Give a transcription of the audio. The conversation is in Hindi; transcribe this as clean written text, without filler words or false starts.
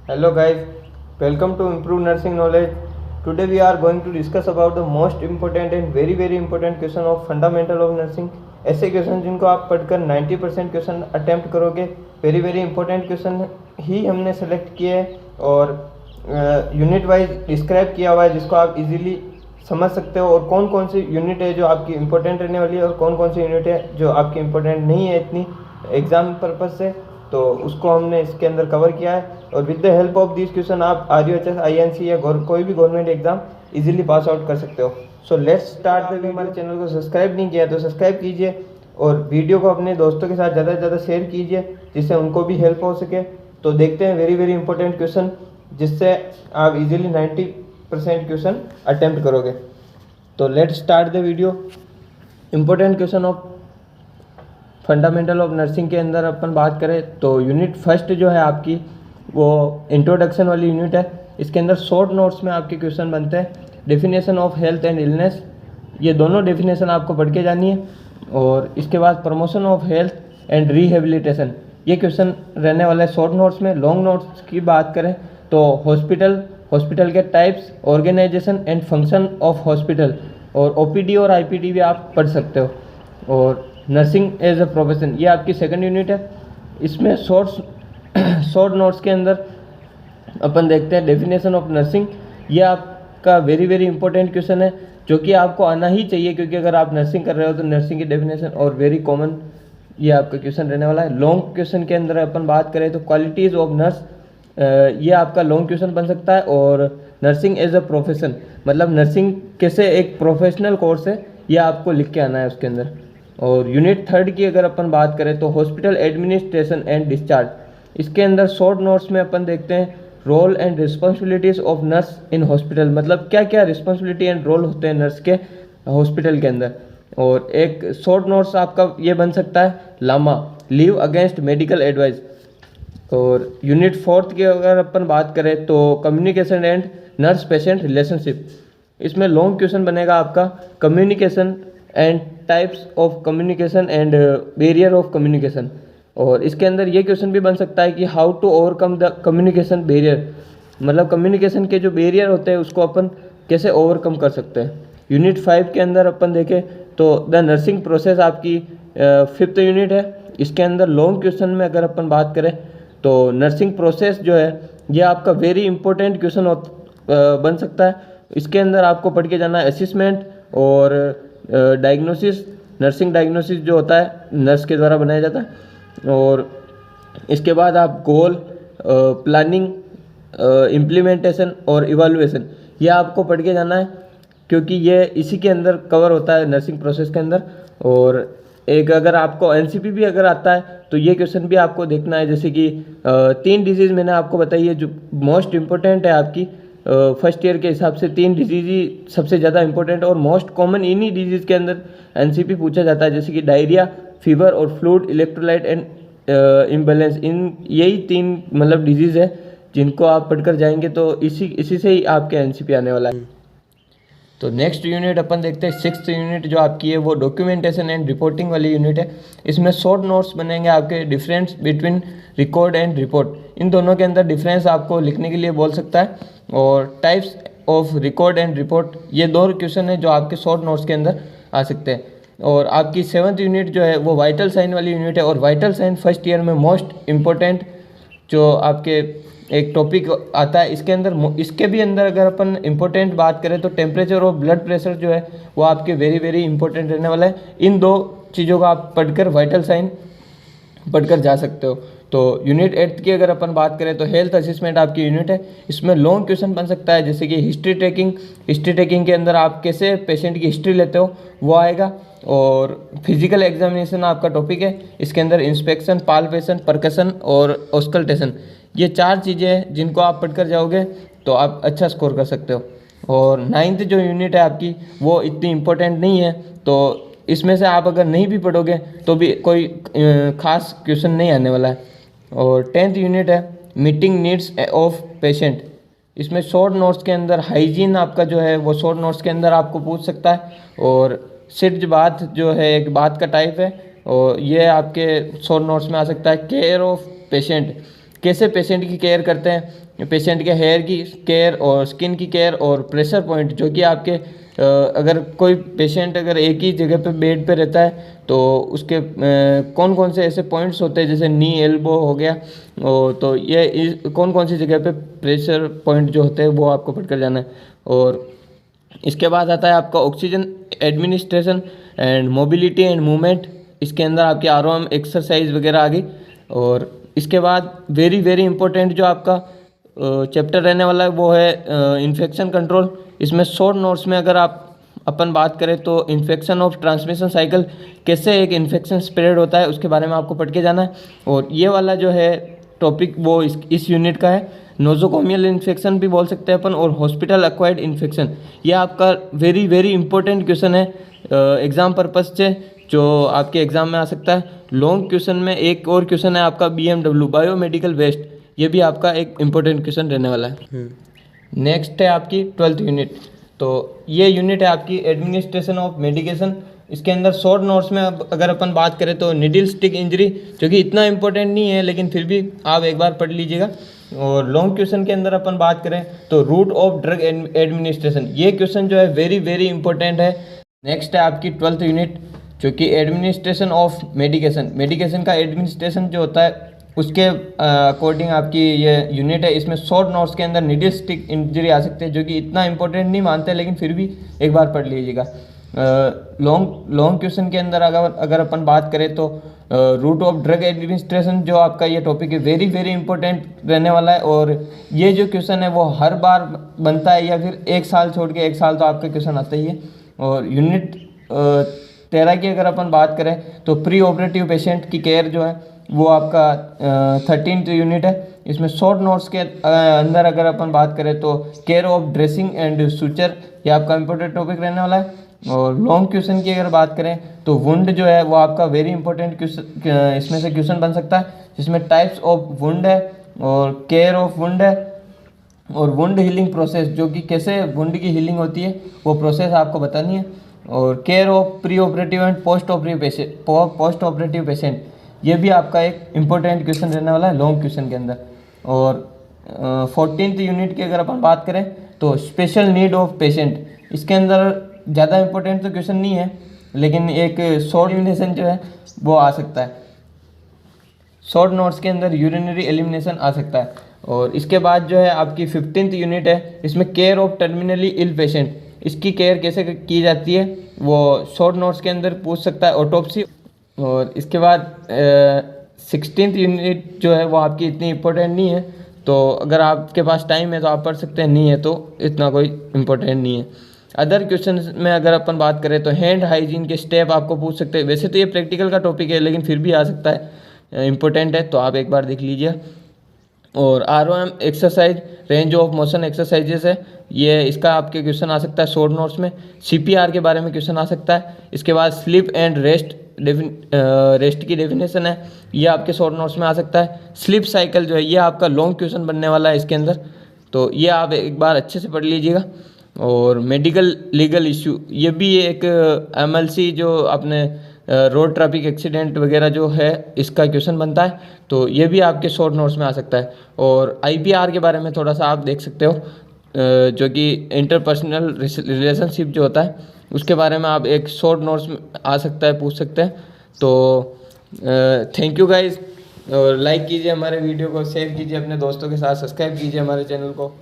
Hello guys, welcome to Improve Nursing Knowledge. Today we are going to discuss about the most important and very important question of fundamental of nursing. ऐसे क्वेश्चन जिनको आप पढ़कर 90% क्वेश्चन अटेम्प्ट करोगे, वेरी इंपॉर्टेंट क्वेश्चन ही हमने सेलेक्ट किए हैं और यूनिट वाइज डिस्क्राइब किया हुआ है जिसको आप इजीली समझ सकते हो और कौन कौन सी यूनिट है जो आपकी इंपॉर्टेंट रहने वाली है और कौन कौन सी यूनिट है जो आपकी इंपॉर्टेंट नहीं है इतनी एग्जाम पर्पज से, तो उसको हमने इसके अंदर कवर किया है। और with the help of this question आप RUHS, INC या कोई भी government exam easily pass out कर सकते हो। So let's start the video. हमारे चैनल को सब्सक्राइब नहीं किया तो सब्सक्राइब कीजिए और वीडियो को अपने दोस्तों के साथ ज़्यादा से ज़्यादा शेयर कीजिए जिससे उनको भी हेल्प हो सके। तो देखते हैं वेरी इंपॉर्टेंट क्वेश्चन जिससे आप इजीली 90% क्वेश्चन अटेम्प्ट करोगे। तो let's start the video. Important question of fundamental of nursing के अंदर अपन बात करें तो यूनिट फर्स्ट जो है आपकी वो इंट्रोडक्शन वाली यूनिट है। इसके अंदर शॉर्ट नोट्स में आपके क्वेश्चन बनते हैं। Definition of health and illness, ये दोनों डेफिनेशन आपको पढ़ के जानी है। और इसके बाद promotion of health and rehabilitation, ये क्वेश्चन रहने वाला है शॉर्ट नोट्स में। लॉन्ग नोट्स की बात करें तो हॉस्पिटल के types, organisation and function of hospital और OPD और IPD भी आप पढ़ सकते हो। और नर्सिंग एज अ प्रोफेशन, ये आपकी सेकंड यूनिट है। इसमें शॉर्ट नोट्स के अंदर अपन देखते हैं डेफिनेशन ऑफ नर्सिंग। ये आपका वेरी इंपॉर्टेंट क्वेश्चन है जो कि आपको आना ही चाहिए, क्योंकि अगर आप नर्सिंग कर रहे हो तो नर्सिंग की डेफिनेशन और वेरी कॉमन ये आपका क्वेश्चन रहने वाला है। लॉन्ग क्वेश्चन के अंदर अपन बात करें तो क्वालिटीज़ ऑफ नर्स, ये आपका लॉन्ग क्वेश्चन बन सकता है। और नर्सिंग एज अ प्रोफेशन, मतलब नर्सिंग कैसे एक प्रोफेशनल कोर्स है, ये आपको लिख के आना है उसके अंदर। और यूनिट थर्ड की अगर अपन बात करें तो हॉस्पिटल एडमिनिस्ट्रेशन एंड डिस्चार्ज, इसके अंदर शॉर्ट नोट्स में अपन देखते हैं role and responsibilities of nurse in hospital, मतलब क्या क्या रिस्पॉन्सिबिलिटी एंड रोल होते हैं नर्स के हॉस्पिटल के अंदर। और एक शॉर्ट नोट्स आपका ये बन सकता है LAMA, leave against medical advice. और यूनिट फोर्थ की अगर अपन बात करें तो communication and nurse patient relationship, इसमें लॉन्ग क्वेश्चन बनेगा आपका communication and types of communication and barrier of communication. और इसके अंदर ये क्वेश्चन भी बन सकता है कि how to overcome the communication barrier, मतलब कम्युनिकेशन के जो बैरियर होते हैं उसको अपन कैसे ओवरकम कर सकते हैं। यूनिट 5 के अंदर अपन देखें तो द नर्सिंग प्रोसेस आपकी फिफ्थ यूनिट है। इसके अंदर लॉन्ग क्वेश्चन में अगर अपन बात करें तो नर्सिंग प्रोसेस जो है ये आपका वेरी इंपॉर्टेंट क्वेश्चन बन सकता है। इसके अंदर आपको पढ़ के जाना है असेसमेंट और डायग्नोसिस, नर्सिंग डायग्नोसिस जो होता है नर्स के द्वारा बनाया जाता है। और इसके बाद आप गोल, प्लानिंग, इम्प्लीमेंटेशन और इवैल्यूएशन, ये आपको पढ़ के जाना है क्योंकि ये इसी के अंदर कवर होता है नर्सिंग प्रोसेस के अंदर। और एक अगर आपको NCP भी अगर आता है तो ये क्वेश्चन भी आपको देखना है, जैसे कि 3 डिजीज़ मैंने आपको बताई है जो मोस्ट इम्पोर्टेंट है आपकी फर्स्ट ईयर के हिसाब से। 3 डिजीज़ ही सबसे ज़्यादा इंपॉर्टेंट और मोस्ट कॉमन इन्हीं डिजीज़ के अंदर NCP पूछा जाता है, जैसे कि डायरिया, फीवर और फ्लूइड, इलेक्ट्रोलाइट एंड इम्बैलेंस। इन यही 3 मतलब डिजीज़ है जिनको आप पढ़कर जाएंगे तो इसी से ही आपके NCP आने वाला है। तो नेक्स्ट यूनिट अपन देखते हैं सिक्स्थ यूनिट जो आपकी है वो डॉक्यूमेंटेशन एंड रिपोर्टिंग वाली यूनिट है। इसमें शॉर्ट नोट्स बनेंगे आपके difference between record and report, इन दोनों के अंदर डिफरेंस आपको लिखने के लिए बोल सकता है। और types of record and report, ये 2 क्वेश्चन है जो आपके शॉर्ट नोट्स के अंदर आ सकते हैं। और आपकी 7th यूनिट जो है वो वाइटल साइन वाली यूनिट है। और वाइटल साइन फर्स्ट ईयर में मोस्ट इम्पोर्टेंट जो आपके एक टॉपिक आता है, इसके अंदर इसके भी अंदर अगर अपन इम्पोर्टेंट बात करें तो टेम्परेचर और ब्लड प्रेशर जो है वो आपके वेरी इंपॉर्टेंट रहने वाला है। इन 2 चीज़ों का आप पढ़कर वाइटल साइन पढ़कर जा सकते हो। तो यूनिट 8 की अगर अपन बात करें तो हेल्थ असेसमेंट आपकी यूनिट है। इसमें लॉन्ग क्वेश्चन बन सकता है, जैसे कि हिस्ट्री टेकिंग के अंदर आप कैसे पेशेंट की हिस्ट्री लेते हो वो आएगा। और फिजिकल एग्जामिनेशन आपका टॉपिक है, इसके अंदर इंस्पेक्शन, पाल्पेशन, परकशन और ऑस्कल्टेशन, ये 4 चीज़ें हैं जिनको आप पढ़कर जाओगे तो आप अच्छा स्कोर कर सकते हो। और 9th जो यूनिट है आपकी वो इतनी इम्पोर्टेंट नहीं है, तो इसमें से आप अगर नहीं भी पढ़ोगे तो भी कोई खास क्वेश्चन नहीं आने वाला है। और 10th यूनिट है मीटिंग नीड्स ऑफ पेशेंट, इसमें शॉर्ट नोट्स के अंदर हाइजीन आपका जो है वो शॉर्ट नोट्स के अंदर आपको पूछ सकता है। और सिर्ज बात जो है एक बात का टाइप है और ये आपके शॉर्ट नोट्स में आ सकता है। केयर ऑफ पेशेंट, कैसे पेशेंट की केयर करते हैं, पेशेंट के हेयर की केयर और स्किन की केयर और प्रेशर पॉइंट जो कि आपके अगर कोई पेशेंट अगर एक ही जगह पे बेड पे रहता है तो उसके कौन कौन से ऐसे पॉइंट्स होते हैं, जैसे नी एल्बो हो गया, तो ये कौन कौन सी जगह पे प्रेशर पॉइंट जो होते हैं वो आपको पढ़ कर जाना है। और इसके बाद आता है आपका oxygen administration and mobility and movement. इसके अंदर आपकी आरओएम एक्सरसाइज वगैरह आ गई। और इसके बाद वेरी वेरी इंपॉर्टेंट जो आपका चैप्टर रहने वाला है वो है इन्फेक्शन कंट्रोल। इसमें शॉर्ट नोट्स में अगर आप अपन बात करें तो इन्फेक्शन ऑफ ट्रांसमिशन साइकिल, कैसे एक इन्फेक्शन स्प्रेड होता है उसके बारे में आपको पढ़ के जाना है। और ये वाला जो है टॉपिक वो इस यूनिट का है, नोजोकोमियल इन्फेक्शन भी बोल सकते हैं अपन, और हॉस्पिटल एक्वायर्ड इन्फेक्शन। ये आपका वेरी वेरी इंपॉर्टेंट क्वेश्चन है एग्ज़ाम पर्पज़ से, जो आपके एग्ज़ाम में आ सकता है। लॉन्ग क्वेश्चन में एक और क्वेश्चन है आपका BMW बायोमेडिकल वेस्ट, ये भी आपका एक इम्पोर्टेंट क्वेश्चन रहने वाला है। नेक्स्ट है आपकी 12th यूनिट। तो ये यूनिट है आपकी एडमिनिस्ट्रेशन ऑफ मेडिकेशन। इसके अंदर शॉर्ट नोट्स में अब अगर अपन बात करें तो निडल स्टिक इंजरी, जो कि इतना इंपॉर्टेंट नहीं है लेकिन फिर भी आप एक बार पढ़ लीजिएगा। और लॉन्ग क्वेश्चन के अंदर अपन बात करें तो रूट ऑफ ड्रग एडमिनिस्ट्रेशन, ये क्वेश्चन जो है वेरी वेरी इंपॉर्टेंट है। नेक्स्ट है आपकी 12th यूनिट जो कि एडमिनिस्ट्रेशन ऑफ मेडिकेशन। मेडिकेशन का एडमिनिस्ट्रेशन जो होता है उसके अकॉर्डिंग आपकी ये यूनिट है। इसमें शॉर्ट नोट्स के अंदर निडल स्टिक इंजरी आ सकते हैं, जो कि इतना इंपॉर्टेंट नहीं मानते लेकिन फिर भी एक बार पढ़ लीजिएगा। लॉन्ग क्वेश्चन के अंदर अगर अपन बात करें तो रूट ऑफ ड्रग एडमिनिस्ट्रेशन जो आपका ये टॉपिक है वेरी वेरी इंपॉर्टेंट रहने वाला है। और ये जो क्वेश्चन है वो हर बार बनता है, या फिर एक साल छोड़ के एक साल तो आपका क्वेश्चन आता ही है। और यूनिट 13 की अगर अपन बात करें तो प्री ऑपरेटिव पेशेंट की केयर जो है वो आपका 13th यूनिट है। इसमें शॉर्ट नोट्स के अंदर अगर अपन बात करें तो care of dressing and suture, ये आपका इंपॉर्टेंट टॉपिक रहने वाला है। और लॉन्ग क्वेश्चन की अगर बात करें तो वुंड जो है वो आपका वेरी इंपॉर्टेंट क्वेश्चन, इसमें से क्वेश्चन बन सकता है, जिसमें टाइप्स ऑफ वुंड है और केयर ऑफ वुंड है और वुंड हीलिंग प्रोसेस, जो कि कैसे वुंड की हीलिंग होती है वो प्रोसेस आपको बतानी है। और care of pre operative and post operative patient, ये भी आपका एक इम्पोर्टेंट क्वेश्चन रहने वाला है लॉन्ग क्वेश्चन के अंदर। और 14th यूनिट की अगर अपन बात करें तो स्पेशल नीड ऑफ पेशेंट, इसके अंदर ज़्यादा इंपॉर्टेंट तो क्वेश्चन नहीं है लेकिन एक शॉर्ट एलिमिनेशन जो है वो आ सकता है। शॉर्ट नोट्स के अंदर यूरिनरी एलिमिनेशन आ सकता है। और इसके बाद जो है आपकी 15th यूनिट है, इसमें care of terminally ill patient, इसकी केयर कैसे की जाती है वो शॉर्ट नोट्स के अंदर पूछ सकता है, ऑटोप्सी। और इसके बाद 16th यूनिट जो है वो आपकी इतनी इम्पोर्टेंट नहीं है, तो अगर आपके पास टाइम है तो आप पढ़ सकते हैं, नहीं है तो इतना कोई इम्पोर्टेंट नहीं है। अदर क्वेश्चन में अगर अपन बात करें तो हैंड हाइजीन के स्टेप आपको पूछ सकते हैं। वैसे तो ये प्रैक्टिकल का टॉपिक है लेकिन फिर भी आ सकता है, इम्पोर्टेंट है तो आप एक बार देख लीजिए। और ROM exercise, range of motion exercises है, ये इसका आपके क्वेश्चन आ सकता है शॉर्ट नोट्स में। CPR के बारे में क्वेश्चन आ सकता है। इसके बाद स्लीप एंड रेस्ट की डेफिनेशन है, ये आपके शॉर्ट नोट्स में आ सकता है। स्लीप साइकिल जो है ये आपका लॉन्ग क्वेश्चन बनने वाला है इसके अंदर, तो ये आप एक बार अच्छे से पढ़ लीजिएगा। और मेडिकल लीगल इश्यू, ये भी एक MLC जो अपने रोड ट्रैफिक एक्सीडेंट वगैरह जो है इसका क्वेश्चन बनता है, तो ये भी आपके शॉर्ट नोट्स में आ सकता है। और IPR के बारे में थोड़ा सा आप देख सकते हो, जो कि इंटरपर्सनल रिलेशनशिप जो होता है उसके बारे में आप एक शॉर्ट नोट्स में आ सकता है, पूछ सकते हैं। तो थैंक यू गाइज, और लाइक कीजिए हमारे वीडियो को, शेयर कीजिए अपने दोस्तों के साथ, सब्सक्राइब कीजिए हमारे चैनल को।